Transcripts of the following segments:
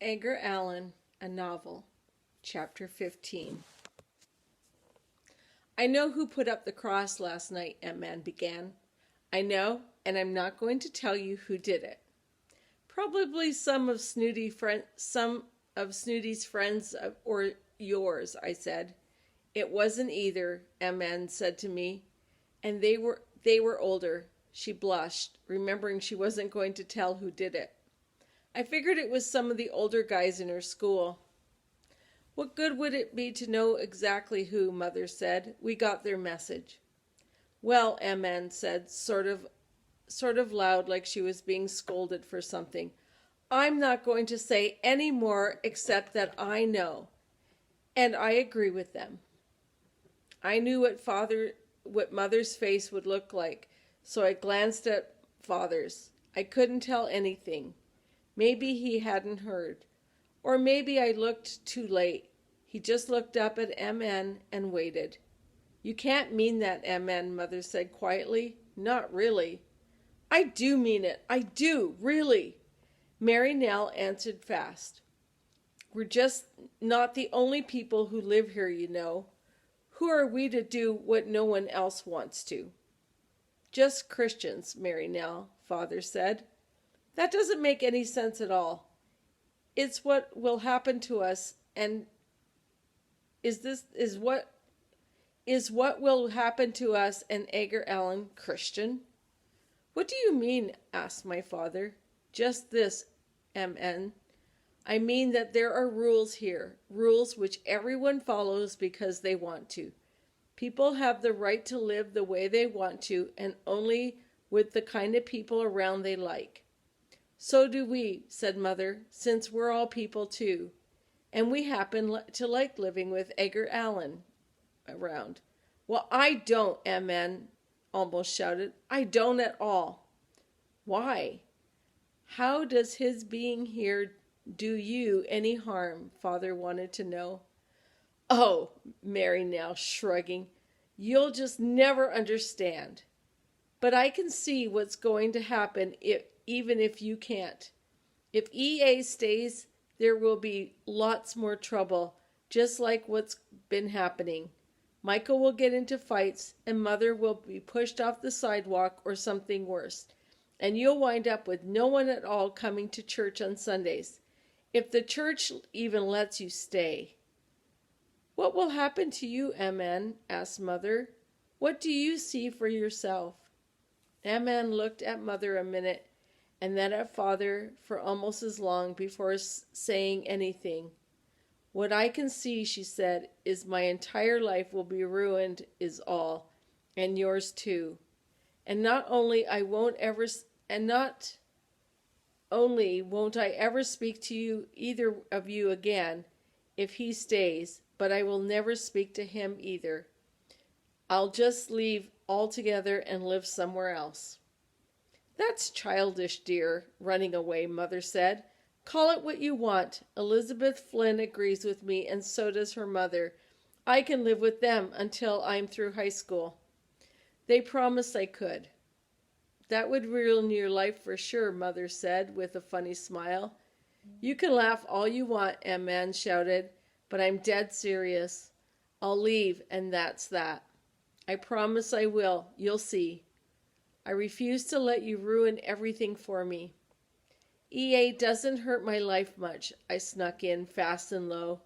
Edgar Allan, a novel, Chapter 15. I know who put up the cross last night, M-Man began. I know, and I'm not going to tell you who did it. Probably some of Snooty's friends or yours, I said. It wasn't either, M-Man said to me, and they were older. She blushed, remembering she wasn't going to tell who did it. I figured it was some of the older guys in her school. What good would it be to know exactly who, Mother said. We got their message. Well, M.N. said, sort of loud, like she was being scolded for something. I'm not going to say any more except that I know. And I agree with them. I knew what Mother's face would look like, so I glanced at Father's. I couldn't tell anything. Maybe he hadn't heard. Or maybe I looked too late. He just looked up at M.N. and waited. You can't mean that, M.N., Mother said quietly. Not really. I do mean it. I do, really. Mary Nell answered fast. We're just not the only people who live here, you know. Who are we to do what no one else wants to? Just Christians, Mary Nell, Father said. That doesn't make any sense at all. It's what will happen to us, and is what will happen to us and Edgar Allan Christian? What do you mean? Asked my father. Just this, M.N. I mean that there are rules here, rules which everyone follows because they want to. People have the right to live the way they want to, and only with the kind of people around they like. So do we, said Mother, since we're all people too. And we happen to like living with Edgar Allan around. Well, I don't, M.N. almost shouted. I don't at all. Why? How does his being here do you any harm? Father wanted to know. Oh, Mary Nell, shrugging. You'll just never understand. But I can see what's going to happen even if you can't. If EA stays, there will be lots more trouble, just like what's been happening. Michael will get into fights, and Mother will be pushed off the sidewalk or something worse. And you'll wind up with no one at all coming to church on Sundays, if the church even lets you stay. What will happen to you, M.N.? asked Mother. What do you see for yourself? M.N. looked at Mother a minute, and then at Father for almost as long before saying anything. What I can see, she said, is my entire life will be ruined, is all, and yours too. And not only won't I ever speak to you, either of you again, if he stays, but I will never speak to him either. I'll just leave altogether and live somewhere else. That's childish, dear, running away, Mother said. Call it what you want. Elizabeth Flynn agrees with me, and so does her mother. I can live with them until I'm through high school. They promised I could. That would ruin your life for sure, Mother said, with a funny smile. You can laugh all you want, M.N. shouted, but I'm dead serious. I'll leave, and that's that. I promise I will. You'll see. I refuse to let you ruin everything for me. EA doesn't hurt my life much, I snuck in fast and low.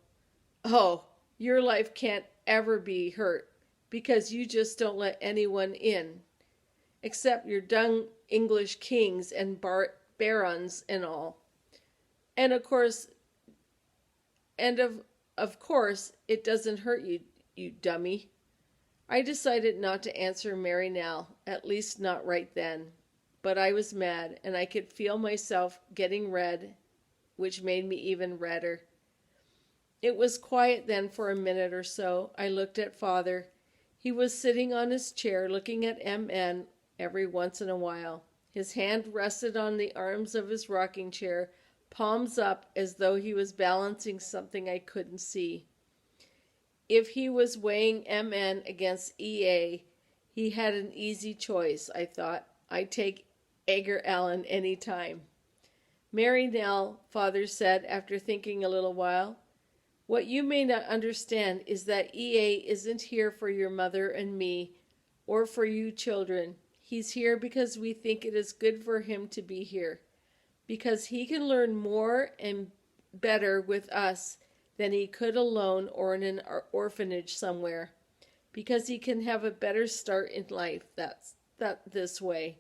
Oh, your life can't ever be hurt, because you just don't let anyone in, except your dung English kings and barons and all. And of course, it doesn't hurt you, you dummy. I decided not to answer Mary Nell, at least not right then. But I was mad, and I could feel myself getting red, which made me even redder. It was quiet then for a minute or so. I looked at Father. He was sitting on his chair, looking at M.N. every once in a while. His hand rested on the arms of his rocking chair, palms up, as though he was balancing something I couldn't see. If he was weighing M.N. against EA, he had an easy choice, I thought. I'd take Edgar Allan any time. Mary Nell, father said after thinking a little while. What you may not understand is that EA isn't here for your mother and me, or for you children. He's here because we think it is good for him to be here, because he can learn more and better with us than he could alone or in an orphanage somewhere, because he can have a better start in life this way.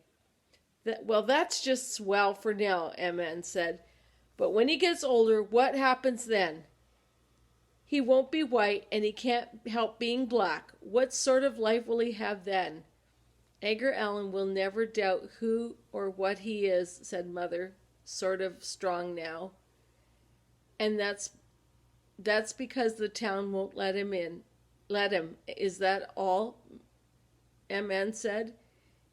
That's just swell for now, Emma said. But when he gets older, what happens then? He won't be white and he can't help being black. What sort of life will he have then? Edgar Allan will never doubt who or what he is, said Mother, sort of strong now. And that's because the town won't let him in. Let him. Is that all? MN said.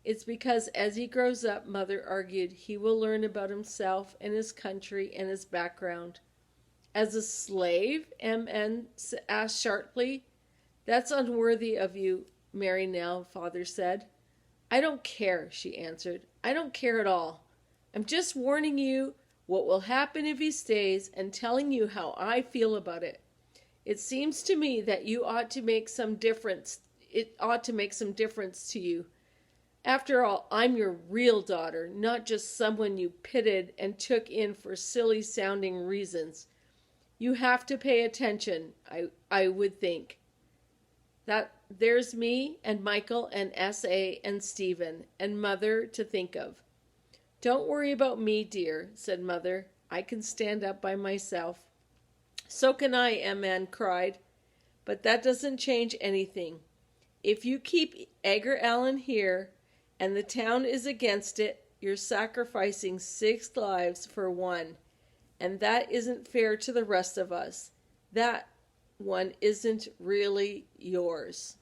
It's because as he grows up, Mother argued, he will learn about himself and his country and his background. As a slave? MN asked sharply. That's unworthy of you, Mary Nell, Father said. I don't care, she answered. I don't care at all. I'm just warning you what will happen if he stays and telling you how I feel about it. It seems to me that you ought to make some difference. It ought to make some difference to you. After all, I'm your real daughter, not just someone you pitted and took in for silly-sounding reasons. You have to pay attention, I would think. That there's me and Michael and S.A. and Stephen and Mother to think of. Don't worry about me, dear, said Mother. I can stand up by myself. So can I, M.N. cried. But that doesn't change anything. If you keep Edgar Allan here and the town is against it, you're sacrificing 6 lives for one. And that isn't fair to the rest of us. That one isn't really yours.